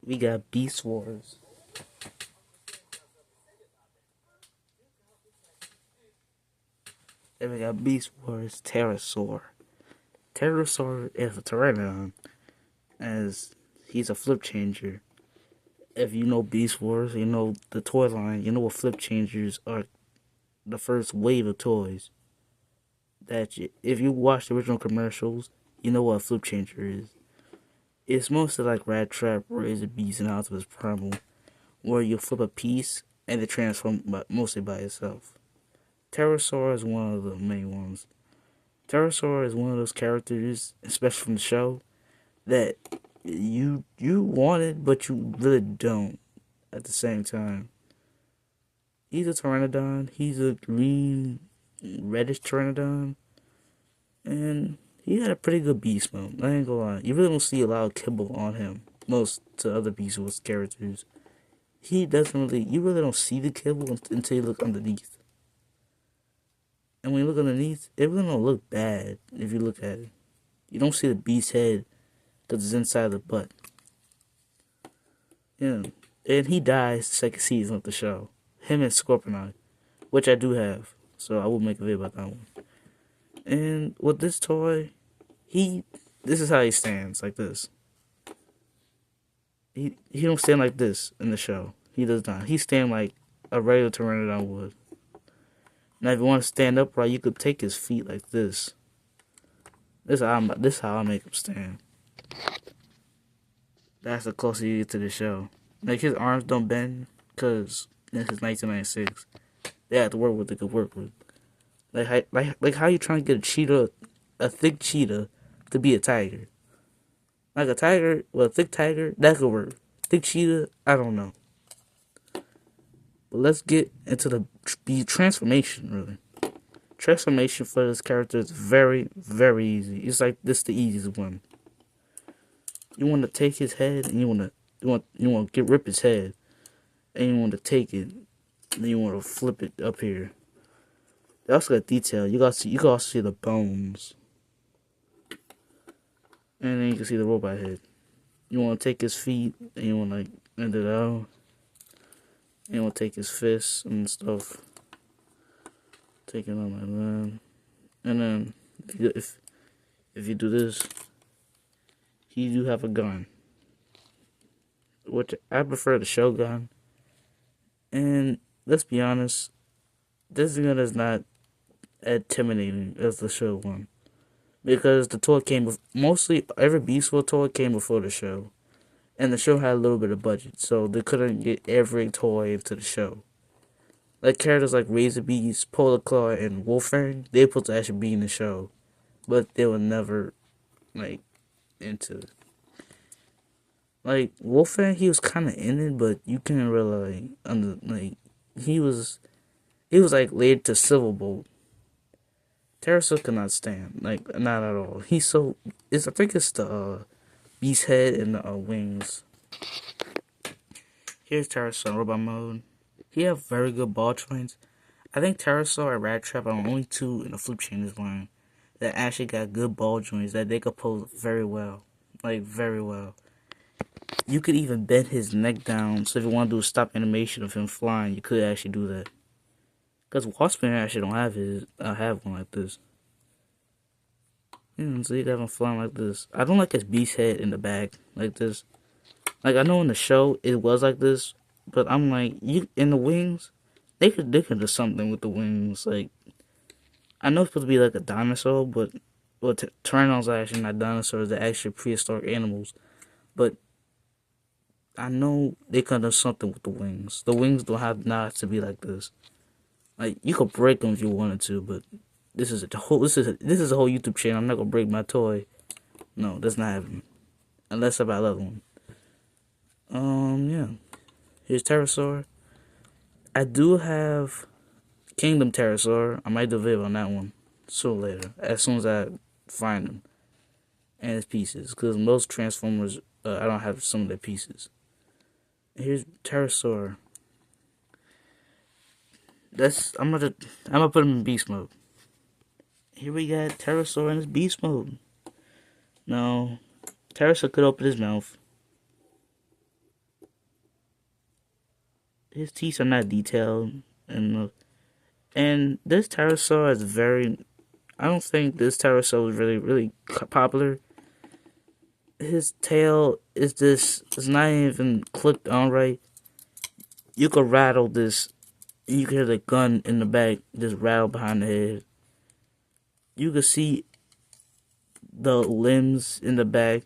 We got Beast Wars. Then we got Beast Wars Terrosaur. Terrosaur is a pteranodon, as he's a flip changer. If you know Beast Wars, you know the toy line, you know what flip changers are, the first wave of toys. If you watch the original commercials, you know what a flip changer is. It's mostly like Rat Trap, Razor Beast, and Optimus Primal, where you flip a piece and it transforms mostly by itself. Terrosaur is one of the main ones. Terrosaur is one of those characters, especially from the show, that you wanted, but you really don't at the same time. He's a pteranodon. He's a green, reddish pteranodon, and he had a pretty good beast mode. I ain't gonna lie. You really don't see a lot of kibble on him. Most to other Beast Wars characters, he doesn't really. You really don't see the kibble until you look underneath. And when you look underneath, it really don't look bad if you look at it. You don't see the beast's head because it's inside the butt. Yeah. And he dies the second season of the show. Him and Scorpion, which I do have. So I will make a video about that one. And with this toy, this is how he stands, like this. He don't stand like this in the show. He does not. He stand like a regular pteranodon would. Now, if you want to stand upright, you could take his feet like this. This is how I make him stand. That's the closer you get to the show. Like, his arms don't bend, because this is 1996. They have to work with what they could work with. Like how you trying to get a thick cheetah, to be a tiger. Like a tiger, well, a thick tiger, that could work. Thick cheetah, I don't know. But let's get into the transformation, really. Transformation for this character is very, very easy. It's like this the easiest one. You want to take his head and you want to rip his head, and you want to take it, and you want to flip it up here. They also got detail. You can also see the bones, and then you can see the robot head. You want to take his feet, and you want to end it out. And you want to take his fists and stuff. Take it on like that. And then if you do this, he do have a gun, which I prefer the Shogun. And let's be honest, this gun is not intimidating as the show one, because the toy came with mostly every Beast Wars toy came before the show, and the show had a little bit of budget, so they couldn't get every toy into the show. Like characters like Razor Beast, Polar Claw, and Wolfang, they were supposed to actually be in the show, but they were never into it. Like Wolfang, he was kind of in it, but you couldn't really he was like laid to Silverbolt. Terrosaur cannot stand, like, not at all. I think it's the beast head and the wings. Here's Terrosaur robot mode. He have very good ball joints. I think Terrosaur and Rat Trap are the only two in the Flip Changers line that actually got good ball joints that they could pose very well. Like, very well. You could even bend his neck down, so if you want to do a stop animation of him flying, you could actually do that. Because Waspin actually don't have one like this. So you got him flying like this. I don't like his beast head in the back like this. Like, I know in the show it was like this, but I'm like, in the wings, they could do something with the wings. Like, I know it's supposed to be like a dinosaur, but Tyrannosaurs are actually not dinosaurs. They're actually prehistoric animals. But I know they could do something with the wings. The wings don't have not to be like this. Like, you could break them if you wanted to, but this is a whole YouTube channel. I'm not gonna break my toy. No, that's not happening. Unless I buy another one. Yeah. Here's Terrosaur. I do have Kingdom Terrosaur. I might do a video on that one soon later, as soon as I find them and his pieces, because most Transformers, I don't have some of their pieces. Here's Terrosaur. I'm gonna put him in beast mode. Here we got Terrosaur in his beast mode. Now, Terrosaur could open his mouth. his teeth are not detailed, and this pterosaur is very. I don't think this pterosaur is really popular. His tail is this. It's not even clipped on right. You could rattle this. You could hear the gun in the back just rattle behind the head. You could see the limbs in the back.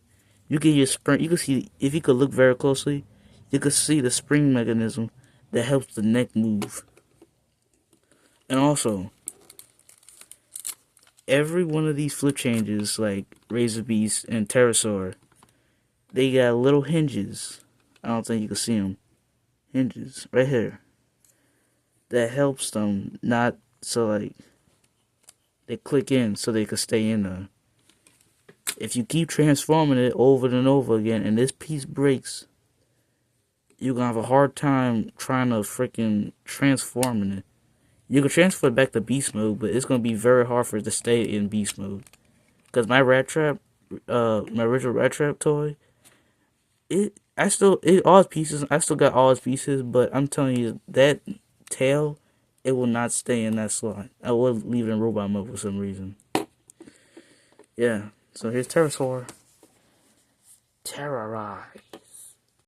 You can hear spring. You can see if you could look very closely. You could see the spring mechanism that helps the neck move. And also, every one of these flip changes, like Razor Beast and Terrosaur, they got little hinges. I don't think you can see them. Hinges right here. That helps them not so like they click in so they can stay in there. If you keep transforming it over and over again and this piece breaks, you're gonna have a hard time trying to freaking transforming it. You can transfer it back to beast mode, but it's gonna be very hard for it to stay in beast mode. Cause my rat trap, my original rat trap toy, all its pieces. I still got all its pieces, but I'm telling you that tail, it will not stay in that slot. I will leave it in robot mode for some reason. Yeah. So here's Terrosaur. Terrorize.